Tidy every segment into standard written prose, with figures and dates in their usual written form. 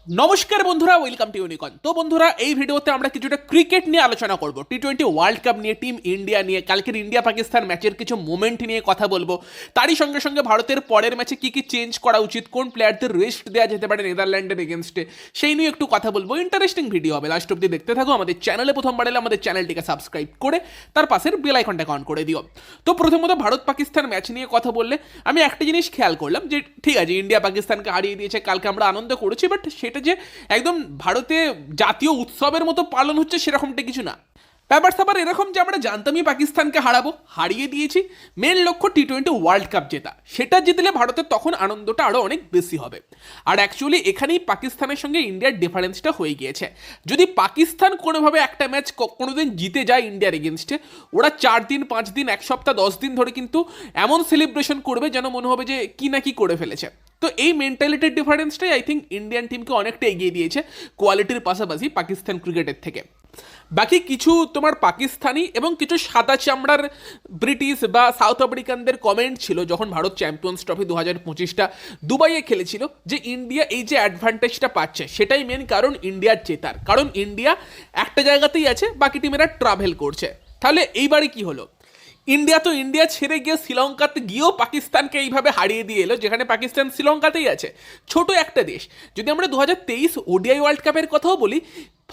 নমস্কার বন্ধুরা, welcome to ইউনিকন। তো বন্ধুরা, এই ভিডিওতে আমরা কিছুটা ক্রিকেট নিয়ে আলোচনা করব, টি-20 ওয়ার্ল্ড কাপ নিয়ে, টিম ইন্ডিয়া নিয়ে, কালকের ইন্ডিয়া পাকিস্তান ম্যাচের কিছু মোমেন্ট নিয়ে কথা বলবো। তারই সঙ্গে সঙ্গে ভারতের পরের ম্যাচে কি কি চেঞ্জ করা উচিত, কোন প্লেয়ারদের রেস্ট দেওয়া যেতে পারে নেদারল্যান্ডের এগেনস্টে, সেই নিয়ে একটু কথা বলবো। ইন্টারেস্টিং ভিডিও হবে, লাস্ট অব্দি দেখতে থাকো। আমাদের চ্যানেলে প্রথমবার এলে আমাদের চ্যানেলটিকে সাবস্ক্রাইব করে তার পাশের বেল আইকনটা অন করে দিও। তো প্রথমত ভারত পাকিস্তান ম্যাচ নিয়ে কথা বললে আমি একটা জিনিস খেয়াল করলাম যে ঠিক আছে, ইন্ডিয়া পাকিস্তানকে হারিয়ে দিয়েছে, কালকে আমরা আনন্দ করেছি, বাট সেটা যে একদম ভারতে জাতীয় উৎসবের মতো পালন হচ্ছে সেরকমটা কিছু না। ব্যাপার স্যাপার এরকম যে আমরা জানতামই পাকিস্তানকে হারাবো, হারিয়ে দিয়েছি। মেন লক্ষ্য টি-20 ওয়ার্ল্ড কাপ জেতা, সেটা জিতলে ভারতের তখন আনন্দটা আরও অনেক বেশি হবে। আর অ্যাকচুয়ালি এখানেই পাকিস্তানের সঙ্গে ইন্ডিয়ার ডিফারেন্সটা হয়ে গিয়েছে। যদি পাকিস্তান কোনোভাবে একটা ম্যাচ কোনোদিন জিতে যায় ইন্ডিয়ার এগেনস্টে, ওরা 4 দিন 5 দিন 1 সপ্তাহ 10 দিন ধরে কিন্তু এমন সেলিব্রেশন করবে যেন মনে হবে যে কি না কি করে ফেলেছে। তো এই মেন্টালিটির ডিফারেন্সটাই আই থিঙ্ক ইন্ডিয়ান টিমকে অনেকটা এগিয়ে দিয়েছে কোয়ালিটির পাশাপাশি পাকিস্তান ক্রিকেটের থেকে। বাকি কিছু তোমার পাকিস্তানি এবং কিছু সাদা চামড়ার ব্রিটিশ বা সাউথ আফ্রিকানদের কমেন্ট ছিল যখন ভারত চ্যাম্পিয়ন্স ট্রফি 2025টা দুবাইয়ে খেলেছিল, যে ইন্ডিয়া এই যে অ্যাডভান্টেজটা পাচ্ছে সেটাই মেন কারণ ইন্ডিয়ার জেতার। কারণ ইন্ডিয়া একটা জায়গাতেই আছে, বাকি টিমেরা ট্রাভেল করছে। তাহলে এইবারে কি হলো, ইন্ডিয়া তো ইন্ডিয়া ছেড়ে গিয়ে শ্রীলঙ্কাতে গিয়েও পাকিস্তানকে এইভাবে হারিয়ে দিয়ে এলো, যেখানে পাকিস্তান শ্রীলঙ্কাতেই আছে, ছোট একটা দেশ। যদি আমরা 2023 ওডিআই ওয়ার্ল্ড কাপের কথাও বলি,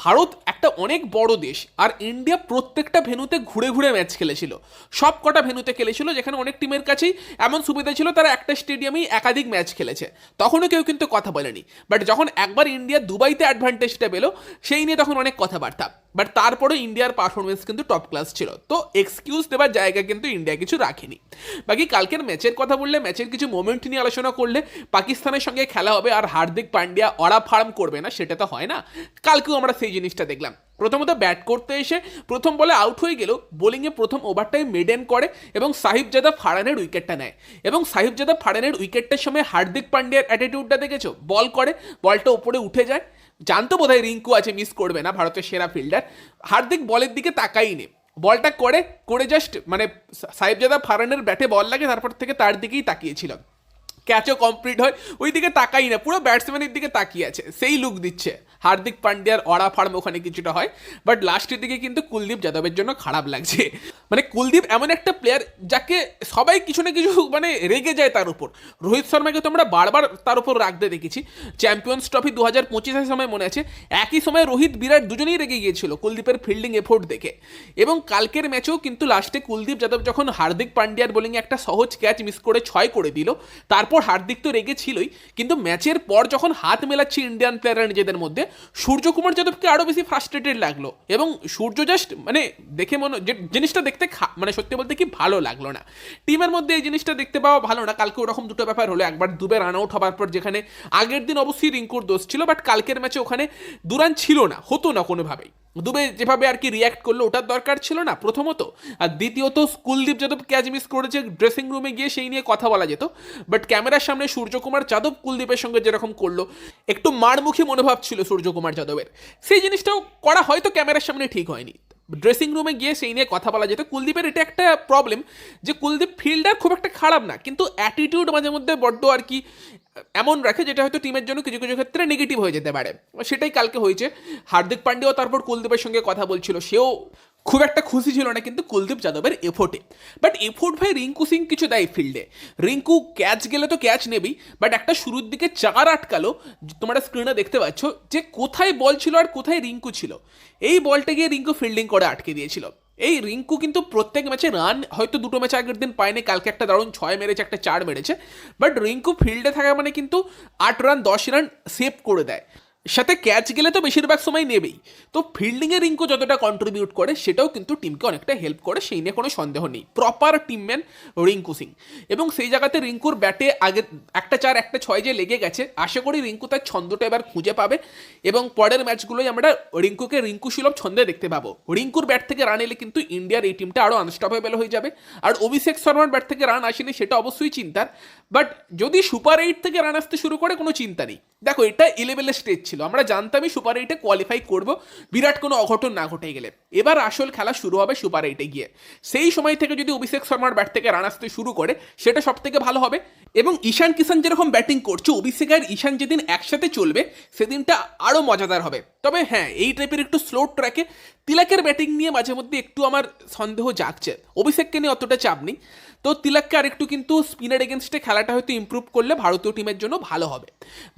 ভারত একটা অনেক বড় দেশ, আর ইন্ডিয়া প্রত্যেকটা ভেন্যুতে ঘুরে ঘুরে ম্যাচ খেলেছিল, সব কটা ভেন্যুতে খেলেছিল, যেখানে অনেক টিমের কাছেই এমন সুবিধা ছিল তারা একটা স্টেডিয়ামেই একাধিক ম্যাচ খেলেছে, তখনও কেউ কিন্তু কথা বলেনি। বাট যখন একবার ইন্ডিয়া দুবাইতে অ্যাডভান্টেজটা পেলো, সেই নিয়ে তখন অনেক কথাবার্তা। বাট তারপরে ইন্ডিয়ার পারফরমেন্স কিন্তু টপ ক্লাস ছিল, তো এক্সকিউজ দেওয়ার জায়গা কিন্তু ইন্ডিয়া কিছু রাখেনি। বাকি কালকের ম্যাচের কথা বললে, ম্যাচের কিছু মোমেন্ট নিয়ে আলোচনা করলে, পাকিস্তানের সঙ্গে খেলা হবে আর হার্দিক পান্ডিয়া অরা ফার্ম করবে না, সেটা তো হয় না। কালকেও আমরা সেই জিনিসটা দেখলাম। প্রথমত ব্যাট করতে এসে প্রথম বলে আউট হয়ে গেল, বোলিংয়ে প্রথম ওভারটাই মেডেন করে এবং সাহিবজাদা ফারানের উইকেটটা নেয়। এবং সাহিবজাদা ফারানের উইকেটটার সময় হার্দিক পান্ডিয়ার অ্যাটিটিউডটা দেখেছো, বল করে বলটা উপরে উঠে যায়, জানতো বোধহয় রিঙ্কু আছে, মিস করবে না, ভারতের সেরা ফিল্ডার। হার্দিক বলের দিকে তাকাই নে, বলটা করে করে জাস্ট মানে সাহিবজাদা ফারানের ব্যাটে বল লাগে, তারপর থেকে তার দিকেই তাকিয়েছিল। ক্যাচও কমপ্লিট হয়, ওই দিকে তাকাই না, পুরো ব্যাটসম্যানের দিকে তাকিয়ে আছে, সেই লুক দিচ্ছে। হার্দিক পান্ডিয়ার অরা ফার্ম ওখানে কিছুটা হয়, বাট লাস্টের দিকে কিন্তু কুলদীপ যাদবের জন্য খারাপ লাগছে। মানে কুলদীপ এমন একটা প্লেয়ার যাকে সবাই কিছু না কিছু মানে রেগে যায় তার উপর। রোহিত শর্মাকে তো আমরা বারবার তার উপর রাখতে দেখেছি। চ্যাম্পিয়ন্স ট্রফি 2025-এর সময় মনে আছে, একই সময় রোহিত বিরাট দুজনেই রেগে গিয়েছিল কুলদীপের ফিল্ডিং এফোর্ট দেখে। এবং কালকের ম্যাচেও কিন্তু লাস্টে কুলদীপ যাদব যখন হার্দিক পান্ডিয়ার বোলিংয়ে একটা সহজ ক্যাচ মিস করে 6 করে দিল, তারপর হার্দিক তো রেগে ছিলই, কিন্তু ম্যাচের পর যখন হাত মেলাচ্ছে ইন্ডিয়ান প্লেয়াররা নিজেদের মধ্যে, সূর্যকুমার যাদবকে আরও বেশি ফ্রাস্ট্রেটেড লাগলো। এবং সূর্য জাস্ট মানে দেখে মনে যে জিনিসটা দেখতে মানে সত্যি বলতে কি ভালো লাগলো না। টিমের মধ্যে এই জিনিসটা দেখতে পাওয়া ভালো না। কালকে ওরকম দুটো ব্যাপার হলো, একবার দুবে রান আউট হওয়ার পর, যেখানে আগের দিন অবশ্যই রিঙ্কুর দোষ ছিল, বাট কালকের ম্যাচে ওখানে দুরান ছিল না, হতো না কোনোভাবেই। দুবে যেভাবে আর কি রিয়্যাক্ট করলো ওটার দরকার ছিল না প্রথমত, আর দ্বিতীয়ত কুলদীপ যাদব ক্যাচ মিস করেছে, ড্রেসিং রুমে গিয়ে সেই নিয়ে কথা বলা যেত, বাট ক্যামেরার সামনে সূর্যকুমার যাদব কুলদীপের সঙ্গে যেরকম করলো, একটু মারমুখী মনোভাব ছিল সূর্যকুমার যাদবের, সেই জিনিসটাও করা হয়তো ক্যামেরার সামনে ঠিক হয়নি। ড্রেসিং রুমে গিয়ে সেই নিয়ে কথা বলা যেত। কুলদীপের এটা একটা প্রবলেম যে কুলদীপ ফিল্ডার খুব একটা খারাপ না, কিন্তু অ্যাটিটিউড মাঝে মধ্যে বড্ড আর কি এমন রাখে যেটা হয়তো টিমের জন্য কিছু কিছু ক্ষেত্রে নেগেটিভ হয়ে যেতে পারে। সেটাই কালকে হয়েছে। হার্দিক পান্ডিয়াও তারপর কুলদীপের সঙ্গে কথা বলছিল, সেও খুব একটা খুশি ছিল না কিন্তু কুলদীপ যাদবের এফোর্টে। বাট এফোর্ট ভাই রিঙ্কু সিং কিছু দেয় ফিল্ডে। রিঙ্কু ক্যাচ গেলে তো ক্যাচ নেবেই, বাট একটা শুরুর দিকে 4 আটকালো, তোমরা স্ক্রিনে দেখতে পাচ্ছ যে কোথায় বল ছিল আর কোথায় রিঙ্কু ছিল। এই বলটা গিয়ে রিঙ্কু ফিল্ডিং করে আটকে দিয়েছিল। এই রিঙ্কু কিন্তু প্রত্যেক ম্যাচে রান হয়তো দুটো ম্যাচ আগের দিন পায়নি, কালকে একটা দারুণ 6 মেরেছে, একটা 4 মেরেছে, বাট রিঙ্কু ফিল্ডে থাকা মানে কিন্তু 8 রান 10 রান সেভ করে দেয়। সাথে ক্যাচ গেলে তো বেশিরভাগ সময় নেবেই। তো ফিল্ডিংয়ে রিঙ্কু যতটা কন্ট্রিবিউট করে সেটাও কিন্তু টিমকে অনেকটা হেল্প করে, সেই নিয়ে কোনো সন্দেহ নেই। Proper team man Rinku Singh. এবং সেই জায়গাতে রিঙ্কুর ব্যাটে আগে একটা 4 একটা 6 যে লেগে গেছে, আশা করি রিঙ্কু তার ছন্দটা এবার খুঁজে পাবে এবং পরের ম্যাচগুলোই আমরা রিঙ্কুকে রিঙ্কু সুলভ ছন্দে দেখতে পাবো। রিঙ্কুর ব্যাট থেকে রান এলে কিন্তু ইন্ডিয়ার এই টিমটা আরও আনস্টপেবল হয়ে যাবে। আর অভিষেক শর্মার ব্যাট থেকে রান আসেনি সেটা অবশ্যই চিন্তার, বাট যদি সুপার 8 থেকে রান আসতে শুরু করে কোনো চিন্তা নেই। দেখো এটা ইলেভেলের স্টেজ ছিল, আমরা জানতামই সুপার এইটে কোয়ালিফাই করব বিরাট কোনো অঘটন না ঘটে গেলে। এবার আসল খেলা শুরু হবে সুপার এইটে গিয়ে। সেই সময় থেকে যদি অভিষেক শর্মার ব্যাট থেকে রান আসতে শুরু করে সেটা সব থেকে ভালো হবে। এবং ঈশান কিষান যেরকম ব্যাটিং করছে, অভিষেক আর ঈশান যেদিন একসাথে চলবে সেদিনটা আরও মজাদার হবে। তবে হ্যাঁ, এই টাইপের একটু স্লো ট্র্যাকে তিলকের ব্যাটিং নিয়ে মাঝে মধ্যে একটু আমার সন্দেহ জাগছে। অভিষেককে নিয়ে অতটা চাপ নেই, তো তিলককে আর একটু কিন্তু স্পিনার এগেনস্টে খেলাটা হয়তো ইমপ্রুভ করলে ভারতীয় টিমের জন্য ভালো হবে।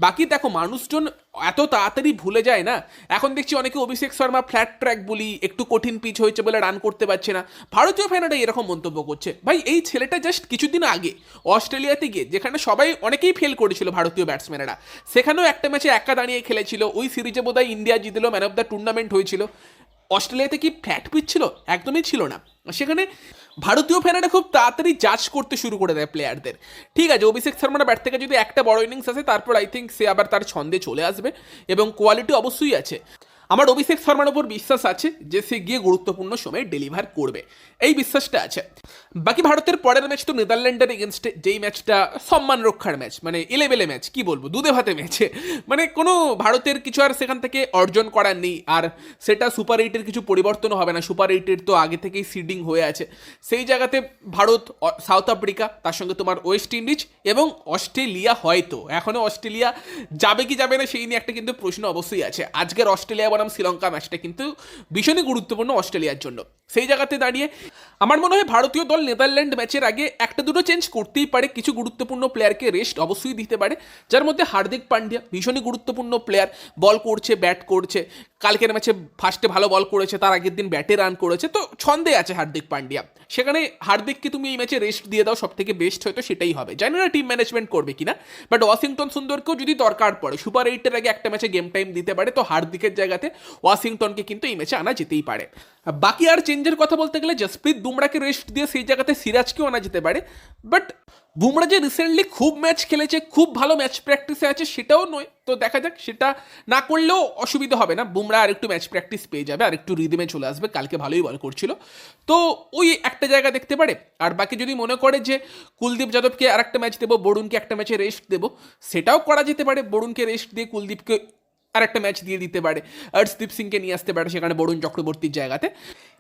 বাকি দেখো, মানুষজন এত তাড়াতাড়ি ভুলে যায় না। এখন দেখছি অনেকে অভিষেক শর্মা ফ্ল্যাট ট্র্যাক বলি, একটু কঠিন পিচ হয়েছে বলে রান করতে পারছে না। ভারতীয় ফ্যানেরা এরকম মন্তব্য করছে। ভাই, এই ছেলেটা জাস্ট কিছুদিন আগে অস্ট্রেলিয়াতে গিয়ে, যেখানে সবাই অনেকেই ফেল করেছিল ভারতীয় ব্যাটসম্যানেরা, সেখানেও একটা ম্যাচে একা দাঁড়িয়ে খেলেছিল। ওই সিরিজে বোধহয় ইন্ডিয়া জিতলো, ম্যান অফ দ্য টুর্নামেন্ট হয়েছিল। অস্ট্রেলিয়াতে কি ফ্ল্যাট পিচ ছিল? একদমই ছিল না। সেখানে ভারতীয় ফ্যানেরা খুব তাড়াতাড়ি জাজ করতে শুরু করে দেয় প্লেয়ারদের। ঠিক আছে, অভিষেক শর্মার ব্যাট থেকে যদি একটা বড় ইনিংস আসে, তারপর আই থিঙ্ক সে আবার তার ছন্দে চলে আসবে, এবং কোয়ালিটি অবশ্যই আছে। আমার অভিষেক শর্মার উপর বিশ্বাস আছে যে সে গিয়ে গুরুত্বপূর্ণ সময়ে ডেলিভার করবে, এই বিশ্বাসটা আছে। বাকি ভারতের পরের ম্যাচ তো নেদারল্যান্ডের এগেনস্টে, যেই ম্যাচটা সম্মান রক্ষার ম্যাচ, মানে এলেবেলে ম্যাচ, কি বলবো, দুধে ভাতে ম্যাচে, মানে কোনো ভারতের কিছু আর সেখান থেকে অর্জন করার নেই। আর সেটা সুপার এইটের কিছু পরিবর্তনও হবে না, সুপার এইটের তো আগে থেকেই সিডিং হয়ে আছে। সেই জায়গাতে ভারত, সাউথ আফ্রিকা, তার সঙ্গে তোমার ওয়েস্ট ইন্ডিজ এবং অস্ট্রেলিয়া, হয়তো এখনও অস্ট্রেলিয়া যাবে কি যাবে না সেই নিয়ে একটা কিন্তু প্রশ্ন অবশ্যই আছে। আজকের অস্ট্রেলিয়া বনাম শ্রীলঙ্কা ম্যাচটা কিন্তু ভীষণই গুরুত্বপূর্ণ অস্ট্রেলিয়ার জন্য। সেই জায়গাতে দাঁড়িয়ে আমার মনে হয় ভারতীয় দল নেদারল্যান্ড ম্যাচের আগে একটা দুটো চেঞ্জ করতেই পারে, কিছু গুরুত্বপূর্ণ প্লেয়ারকে রেস্ট অবশ্যই দিতে পারে, যার মধ্যে হার্দিক পান্ডিয়া ভীষণই গুরুত্বপূর্ণ প্লেয়ার, বল করছে, ব্যাট করছে। কালকের ম্যাচে ফার্স্টে ভালো বল করেছে, তার আগের দিন ব্যাটে রান করেছে, তো ছন্দে আছে হার্দিক পান্ডিয়া। সেখানে হার্দিককে তুমি এই ম্যাচে রেস্ট দিয়ে দাও, সব থেকে বেস্ট হয়তো সেটাই হবে। জানি না টিম ম্যানেজমেন্ট করবে কিনা, বাট ওয়াশিংটন সুন্দরকেও যদি দরকার পড়ে সুপার এইটের আগে একটা ম্যাচে গেম টাইম দিতে পারে, তো হার্দিকের জায়গাতে ওয়াশিংটনকে কিন্তু এই ম্যাচে আনা যেতেই পারে। বাকি আর চেঞ্জের কথা বলতে গেলে জসপ্রীত বুমরাকে রেস্ট দিয়ে সেই জায়গাতে সিরাজকেও আনা যেতে পারে। বাট বুমরা যে রিসেন্টলি খুব ম্যাচ খেলেছে, খুব ভালো ম্যাচ প্র্যাকটিসে আছে, সেটাও নয়। তো দেখা যাক, সেটা না করলেও অসুবিধা হবে না। বুমরা আর একটু ম্যাচ প্র্যাকটিস পেয়ে যাবে, আর একটু রিদমে চলে আসবে। কালকে ভালোই বল করছিল, তো ওই একটা জায়গা দেখতে পারে। আর বাকি যদি মনে করে যে কুলদীপ যাদবকে আর একটা ম্যাচ দেবো, বরুণকে একটা ম্যাচে রেস্ট দেবো, সেটাও করা যেতে পারে। বরুণকে রেস্ট দিয়ে কুলদীপকে আর একটা ম্যাচ দিয়ে দিতে পারে, হর্ষদীপ সিংকে নিয়ে আসতে পারে সেখানে বরুণ চক্রবর্তীর জায়গাতে।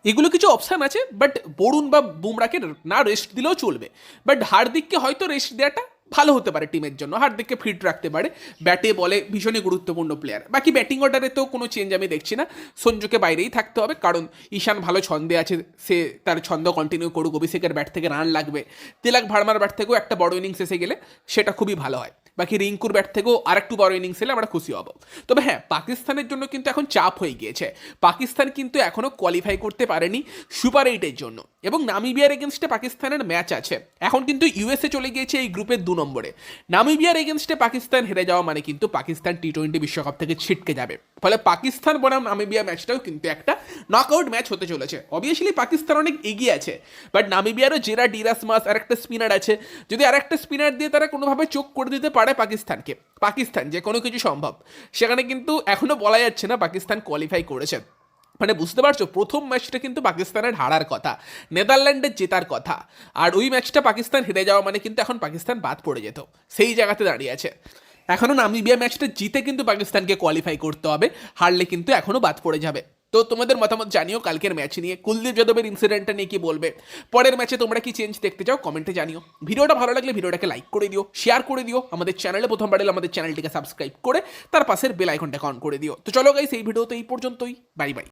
এগুলো কিছু অপশান আছে, বাট বরুণ বা বুমরাকে না রেস্ট দিলেও চলবে। বাট হার্দিককে হয়তো রেস্ট দেওয়াটা ভালো হতে পারে টিমের জন্য, হার্দিককে ফিট রাখতে পারে। ব্যাটে বলে ভীষণই গুরুত্বপূর্ণ প্লেয়ার। বাকি ব্যাটিং অর্ডারে তো কোনো চেঞ্জ আমি দেখছি না, সঞ্জুকে বাইরেই থাকতে হবে, কারণ ঈশান ভালো ছন্দে আছে, সে তার ছন্দ কন্টিনিউ করুক। অভিষেকের ব্যাট থেকে রান লাগবে, তিলক ভার্মার ব্যাট থেকেও একটা বড় ইনিংস এসে গেলে সেটা খুবই ভালো হয়। বাকি রিঙ্কুর ব্যাট থেকেও আর একটু বড় ইনিংস এলে আমরা খুশি হব। তবে হ্যাঁ, পাকিস্তানের জন্য কিন্তু এখন চাপ হয়ে গিয়েছে। পাকিস্তান কিন্তু এখনও কোয়ালিফাই করতে পারেনি সুপার এইটের জন্য, এবং নামিবিয়ার এগেনস্টে পাকিস্তানের ম্যাচ আছে। এখন কিন্তু ইউএসএ চলে গিয়েছে এই গ্রুপের 2 নম্বরে। নামিবিয়ার এগেনস্টে পাকিস্তান হেরে যাওয়া মানে কিন্তু পাকিস্তান টি-20 বিশ্বকাপ থেকে ছিটকে যাবে। ফলে পাকিস্তান বনাম নামিবিয়া ম্যাচটাও কিন্তু একটা নকআউট ম্যাচ হতে চলেছে। অবভিয়াসলি পাকিস্তান অনেক এগিয়ে আছে, বাট নামিবিয়ারও জেরার্ড ইরাসমাস আর একটা স্পিনার আছে। যদি আর একটা স্পিনার দিয়ে তারা কোনোভাবে চোখ করে দিতে পারে পাকিস্তানকে, পাকিস্তান যে কোনো কিছু সম্ভব। সেখানে কিন্তু এখনো বলা যাচ্ছে না পাকিস্তান কোয়ালিফাই করেছে। মানে বুঝতে পারছো, প্রথম ম্যাচটা কিন্তু পাকিস্তানের হারার কথা, নেদারল্যান্ডের জেতার কথা। আর ওই ম্যাচটা পাকিস্তান হেরে যাওয়া মানে কিন্তু এখন পাকিস্তান বাদ পড়ে যেত, সেই জায়গাতে দাঁড়িয়ে আছে। এখনও নামিবিয়া ম্যাচটা জিতে কিন্তু পাকিস্তানকে কোয়ালিফাই করতে হবে, হারলে কিন্তু এখনও বাদ পড়ে যাবে। তো তোমাদের মতামত জানিও কালকের ম্যাচ নিয়ে, কুলদীপ যাদবের ইনসিডেন্টটা নিয়ে কি বলবে, পরের ম্যাচে তোমরা কি চেঞ্জ দেখতে চাও কমেন্টে জানিও। ভিডিওটা ভালো লাগলে ভিডিওটাকে লাইক করে দিও, শেয়ার করে দিও। আমাদের চ্যানেলে প্রথমবার এলে আমাদের চ্যানেলটিকে সাবস্ক্রাইব করে তার পাশের বেল আইকনটাকে অন করে দিও। তো চলো গাইস, এই ভিডিও তো এই পর্যন্তই। Bye bye.